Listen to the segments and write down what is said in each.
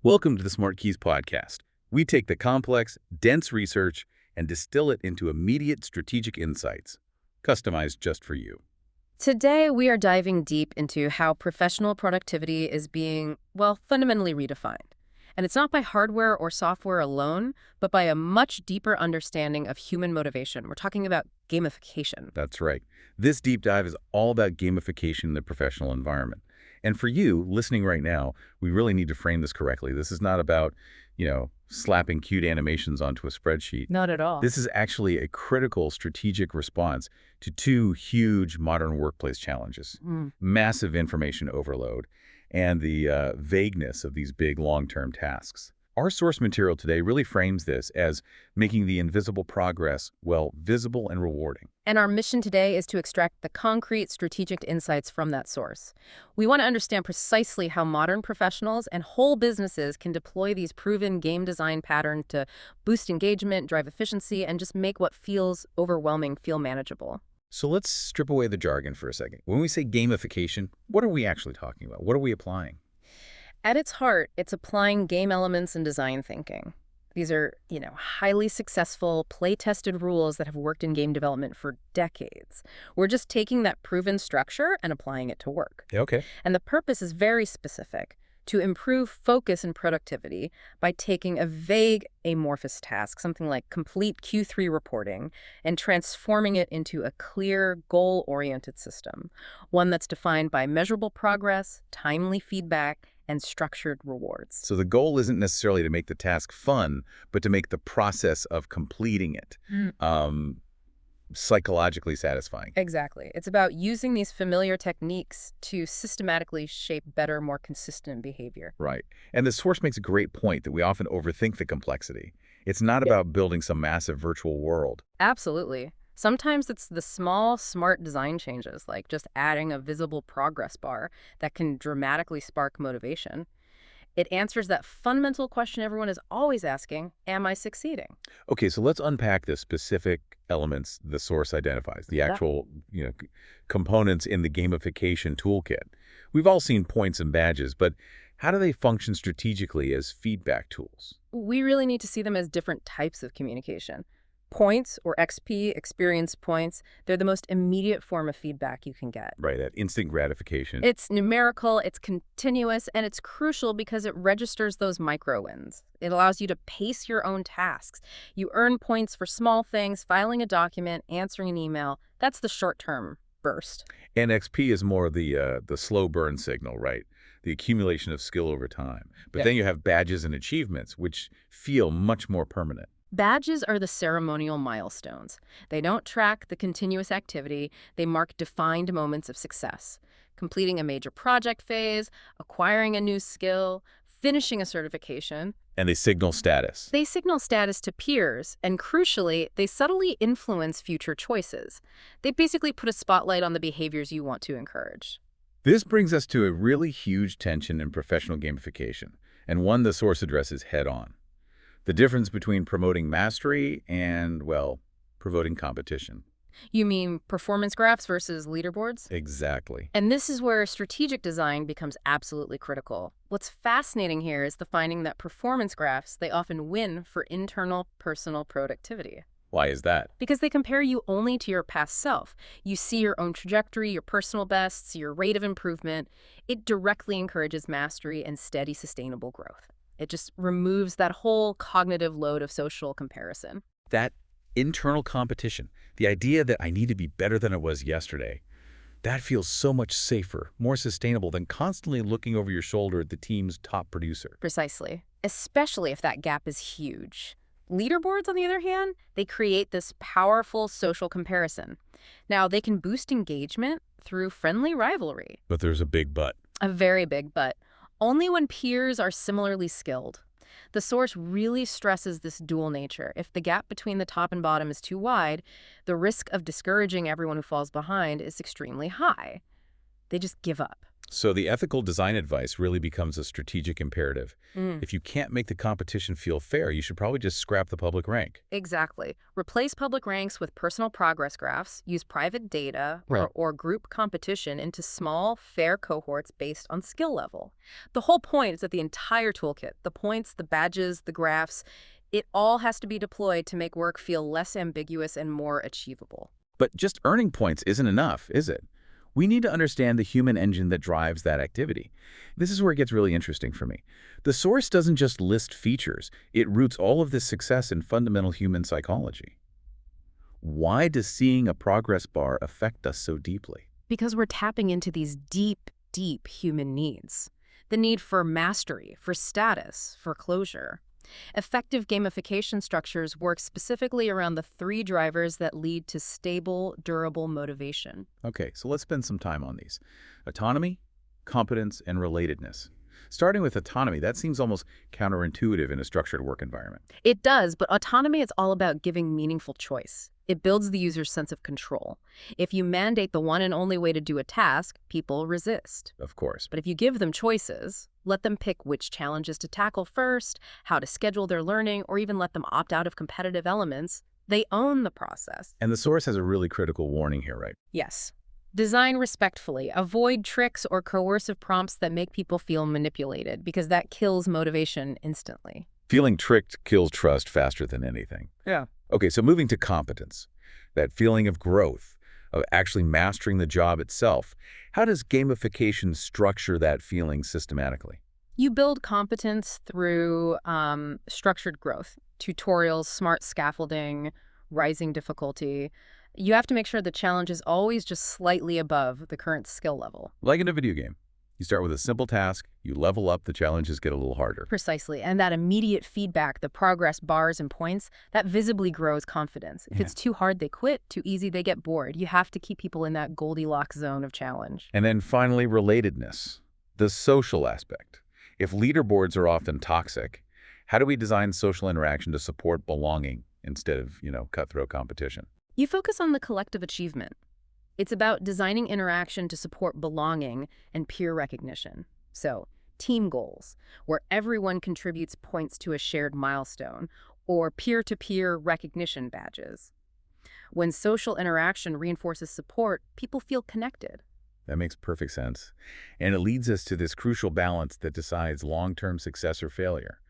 Welcome to the SmartKeys podcast. We take the complex, dense research and distill it into immediate strategic insights, customized just for you. Today, we are diving deep into how professional productivity is being, well, fundamentally redefined. And it's not by hardware or software alone, but by a much deeper understanding of human motivation. We're talking about gamification. That's right. This deep dive is all about gamification in the professional environment. And for you, listening right now, we really need to frame this correctly. This is not about, slapping cute animations onto a spreadsheet. Not at all. This is actually a critical strategic response to two huge modern workplace challenges. Massive information overload and the vagueness of these big long-term tasks. Our source material today really frames this as making the invisible progress, well, visible and rewarding. And our mission today is to extract the concrete strategic insights from that source. We want to understand precisely how modern professionals and whole businesses can deploy these proven game design patterns to boost engagement, drive efficiency, and just make what feels overwhelming feel manageable. So let's strip away the jargon for a second. When we say gamification, what are we actually talking about? What are we applying? At its heart, it's applying game elements and design thinking. These are, highly successful, play-tested rules that have worked in game development for decades. We're just taking that proven structure and applying it to work. Okay. And the purpose is very specific: to improve focus and productivity by taking a vague, amorphous task, something like complete Q3 reporting, and transforming it into a clear, goal-oriented system, one that's defined by measurable progress, timely feedback, and structured rewards. So the goal isn't necessarily to make the task fun, but to make the process of completing it psychologically satisfying. Exactly. It's about using these familiar techniques to systematically shape better, more consistent behavior. Right. And the source makes a great point that we often overthink the complexity. It's not about building some massive virtual world. Absolutely. Sometimes it's the small, smart design changes, like just adding a visible progress bar that can dramatically spark motivation. It answers that fundamental question everyone is always asking: am I succeeding? Okay, so let's unpack the specific elements the source identifies, the actual components in the gamification toolkit. We've all seen points and badges, but how do they function strategically as feedback tools? We really need to see them as different types of communication. Points, or XP, experience points, they're the most immediate form of feedback you can get. Right, that instant gratification. It's numerical, it's continuous, and it's crucial because it registers those micro wins. It allows you to pace your own tasks. You earn points for small things: filing a document, answering an email. That's the short-term burst. And XP is more the slow burn signal, right? The accumulation of skill over time. But then you have badges and achievements, which feel much more permanent. Badges are the ceremonial milestones. They don't track the continuous activity. They mark defined moments of success: completing a major project phase, acquiring a new skill, finishing a certification. And they signal status. They signal status to peers, and crucially, they subtly influence future choices. They basically put a spotlight on the behaviors you want to encourage. This brings us to a really huge tension in professional gamification, and one the source addresses head-on. The difference between promoting mastery and, well, promoting competition. You mean performance graphs versus leaderboards? Exactly. And this is where strategic design becomes absolutely critical. What's fascinating here is the finding that performance graphs, they often win for internal personal productivity. Why is that? Because they compare you only to your past self. You see your own trajectory, your personal bests, your rate of improvement. It directly encourages mastery and steady, sustainable growth. It just removes that whole cognitive load of social comparison. That internal competition, the idea that I need to be better than I was yesterday, that feels so much safer, more sustainable than constantly looking over your shoulder at the team's top producer. Precisely. Especially if that gap is huge. Leaderboards, on the other hand, they create this powerful social comparison. Now, they can boost engagement through friendly rivalry. But there's a big but. A very big but. Only when peers are similarly skilled. The source really stresses this dual nature. If the gap between the top and bottom is too wide, the risk of discouraging everyone who falls behind is extremely high. They just give up. So the ethical design advice really becomes a strategic imperative. Mm. If you can't make the competition feel fair, you should probably just scrap the public rank. Exactly. Replace public ranks with personal progress graphs, use private data Right. or group competition into small, fair cohorts based on skill level. The whole point is that the entire toolkit, the points, the badges, the graphs, it all has to be deployed to make work feel less ambiguous and more achievable. But just earning points isn't enough, is it? We need to understand the human engine that drives that activity. This is where it gets really interesting for me. The source doesn't just list features, it roots all of this success in fundamental human psychology. Why does seeing a progress bar affect us so deeply? Because we're tapping into these deep, deep human needs. The need for mastery, for status, for closure. Effective gamification structures work specifically around the three drivers that lead to stable, durable motivation. Okay, so let's spend some time on these. Autonomy, competence, and relatedness. Starting with autonomy, that seems almost counterintuitive in a structured work environment. It does, but autonomy is all about giving meaningful choice. It builds the user's sense of control. If you mandate the one and only way to do a task, people resist. Of course. But if you give them choices, let them pick which challenges to tackle first, how to schedule their learning, or even let them opt out of competitive elements, they own the process. And the source has a really critical warning here, right? Yes. Design respectfully. Avoid tricks or coercive prompts that make people feel manipulated, because that kills motivation instantly. Feeling tricked kills trust faster than anything. Yeah. Okay, so moving to competence, that feeling of growth, of actually mastering the job itself. How does gamification structure that feeling systematically? You build competence through structured growth, tutorials, smart scaffolding, rising difficulty. You have to make sure the challenge is always just slightly above the current skill level. Like in a video game. You start with a simple task, you level up, the challenges get a little harder. Precisely. And that immediate feedback, the progress bars and points, that visibly grows confidence. If Yeah. it's too hard, they quit. Too easy, they get bored. You have to keep people in that Goldilocks zone of challenge. And then finally, relatedness, the social aspect. If leaderboards are often toxic, how do we design social interaction to support belonging instead of, cutthroat competition? You focus on the collective achievement. It's about designing interaction to support belonging and peer recognition. So, team goals, where everyone contributes points to a shared milestone, or peer-to-peer recognition badges. When social interaction reinforces support, people feel connected. That makes perfect sense. And it leads us to this crucial balance that decides long-term success or failure.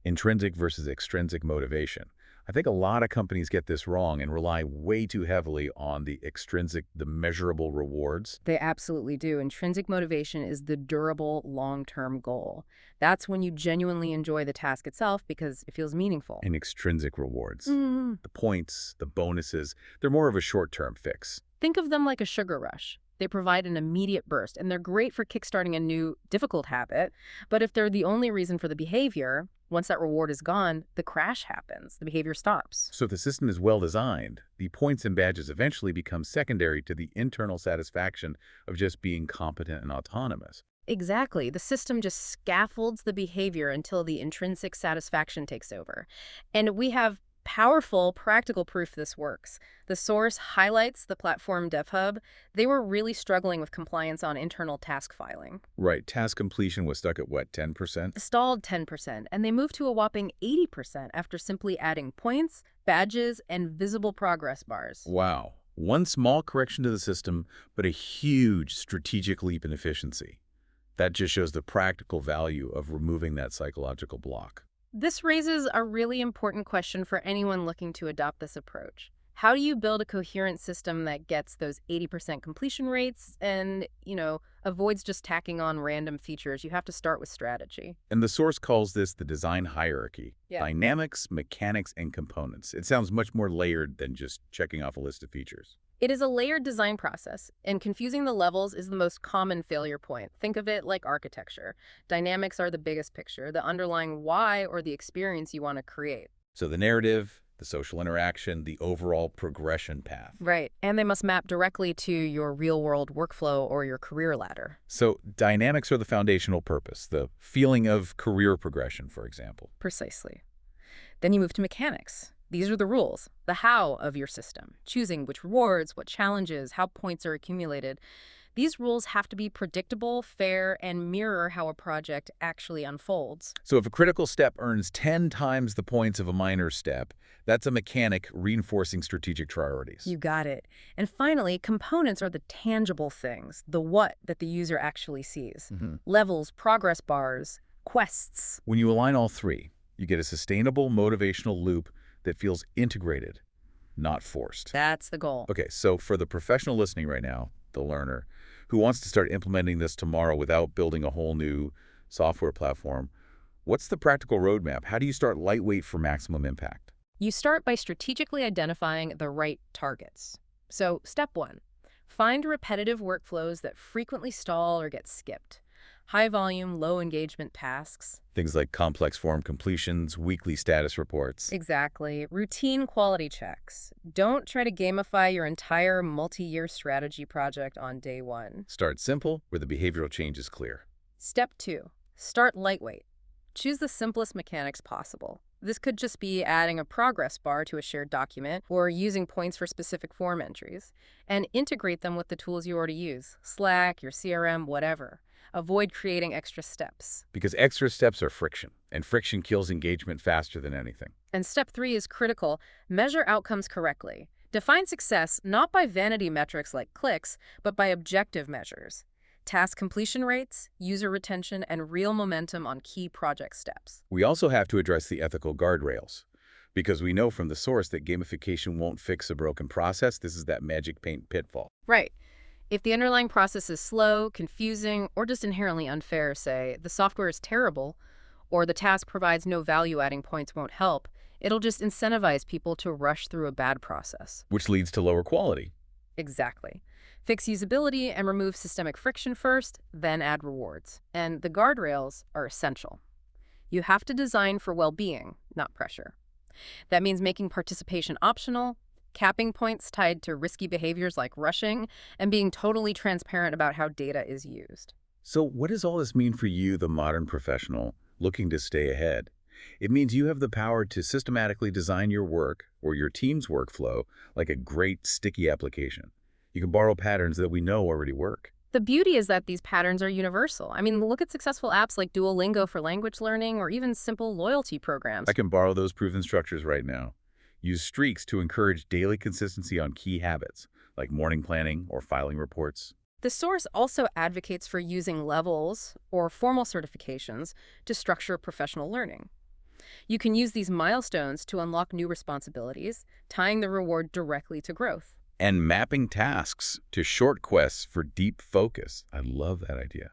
Intrinsic versus extrinsic motivation. I think a lot of companies get this wrong and rely way too heavily on the extrinsic, the measurable rewards. They absolutely do. Intrinsic motivation is the durable, long-term goal. That's when you genuinely enjoy the task itself because it feels meaningful. And extrinsic rewards. Mhm. The points, the bonuses, they're more of a short-term fix. Think of them like a sugar rush. They provide an immediate burst, and they're great for kickstarting a new, difficult habit. But if they're the only reason for the behavior, once that reward is gone, the crash happens. The behavior stops. So if the system is well designed, the points and badges eventually become secondary to the internal satisfaction of just being competent and autonomous. Exactly. The system just scaffolds the behavior until the intrinsic satisfaction takes over. And we have powerful, practical proof this works. The source highlights the platform DevHub. They were really struggling with compliance on internal task filing. Right, task completion was stuck at what, 10%? Stalled 10%, and they moved to a whopping 80% after simply adding points, badges, and visible progress bars. Wow. One small correction to the system, but a huge strategic leap in efficiency. That just shows the practical value of removing that psychological block. This raises a really important question for anyone looking to adopt this approach. How do you build a coherent system that gets those 80% completion rates and, avoids just tacking on random features? You have to start with strategy. And the source calls this the design hierarchy. Yeah. Dynamics, mechanics, and components. It sounds much more layered than just checking off a list of features. It is a layered design process, and confusing the levels is the most common failure point. Think of it like architecture. Dynamics are the biggest picture, the underlying why or the experience you want to create. So the narrative, the social interaction, the overall progression path. Right, and they must map directly to your real-world workflow or your career ladder. So dynamics are the foundational purpose, the feeling of career progression, for example. Precisely. Then you move to mechanics. These are the rules, the how of your system, choosing which rewards, what challenges, how points are accumulated. These rules have to be predictable, fair, and mirror how a project actually unfolds. So if a critical step earns 10 times the points of a minor step, that's a mechanic reinforcing strategic priorities. You got it. And finally, components are the tangible things, the what that the user actually sees. Levels, progress bars, quests. When you align all three, you get a sustainable motivational loop that feels integrated, not forced. That's the goal. Okay, so for the professional listening right now, the learner, who wants to start implementing this tomorrow without building a whole new software platform, what's the practical roadmap? How do you start lightweight for maximum impact? You start by strategically identifying the right targets. So, step 1, find repetitive workflows that frequently stall or get skipped. High-volume, low-engagement tasks. Things like complex form completions, weekly status reports. Exactly. Routine quality checks. Don't try to gamify your entire multi-year strategy project on day 1. Start simple, where the behavioral change is clear. Step 2, start lightweight. Choose the simplest mechanics possible. This could just be adding a progress bar to a shared document or using points for specific form entries, and integrate them with the tools you already use, Slack, your CRM, whatever. Avoid creating extra steps. Because extra steps are friction, and friction kills engagement faster than anything. And step 3 is critical. Measure outcomes correctly. Define success not by vanity metrics like clicks, but by objective measures. Task completion rates, user retention, and real momentum on key project steps. We also have to address the ethical guardrails, because we know from the source that gamification won't fix a broken process. This is that magic paint pitfall. Right. If the underlying process is slow, confusing, or just inherently unfair, say, the software is terrible, or the task provides no value-adding points won't help, it'll just incentivize people to rush through a bad process. Which leads to lower quality. Exactly. Fix usability and remove systemic friction first, then add rewards. And the guardrails are essential. You have to design for well-being, not pressure. That means making participation optional, capping points tied to risky behaviors like rushing, and being totally transparent about how data is used. So what does all this mean for you, the modern professional, looking to stay ahead? It means you have the power to systematically design your work or your team's workflow like a great sticky application. You can borrow patterns that we know already work. The beauty is that these patterns are universal. I mean, look at successful apps like Duolingo for language learning or even simple loyalty programs. I can borrow those proven structures right now. Use streaks to encourage daily consistency on key habits, like morning planning or filing reports. The source also advocates for using levels or formal certifications to structure professional learning. You can use these milestones to unlock new responsibilities, tying the reward directly to growth. And mapping tasks to short quests for deep focus. I love that idea.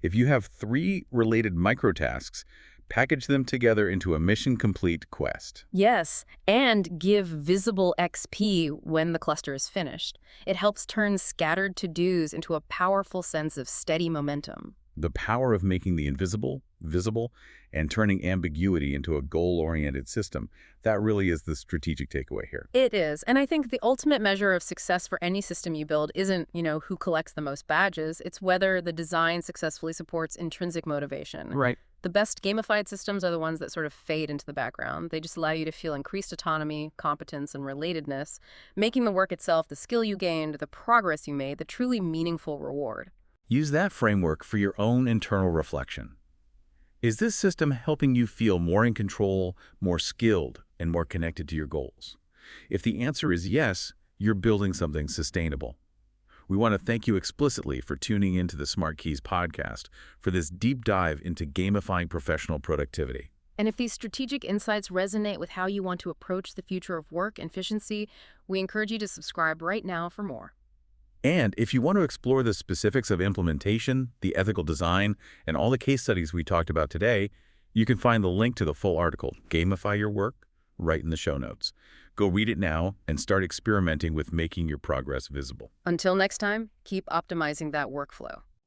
If you have 3 related microtasks, package them together into a mission-complete quest. Yes, and give visible XP when the cluster is finished. It helps turn scattered to-dos into a powerful sense of steady momentum. The power of making the invisible visible and turning ambiguity into a goal-oriented system, that really is the strategic takeaway here. It is. And I think the ultimate measure of success for any system you build isn't, who collects the most badges. It's whether the design successfully supports intrinsic motivation. Right. The best gamified systems are the ones that sort of fade into the background. They just allow you to feel increased autonomy, competence, and relatedness, making the work itself, the skill you gained, the progress you made, the truly meaningful reward. Use that framework for your own internal reflection. Is this system helping you feel more in control, more skilled, and more connected to your goals? If the answer is yes, you're building something sustainable. We want to thank you explicitly for tuning into the SmartKeys podcast for this deep dive into gamifying professional productivity. And if these strategic insights resonate with how you want to approach the future of work and efficiency, we encourage you to subscribe right now for more. And if you want to explore the specifics of implementation, the ethical design, and all the case studies we talked about today, you can find the link to the full article, Gamify Your Work, right in the show notes. Go read it now and start experimenting with making your progress visible. Until next time, keep optimizing that workflow.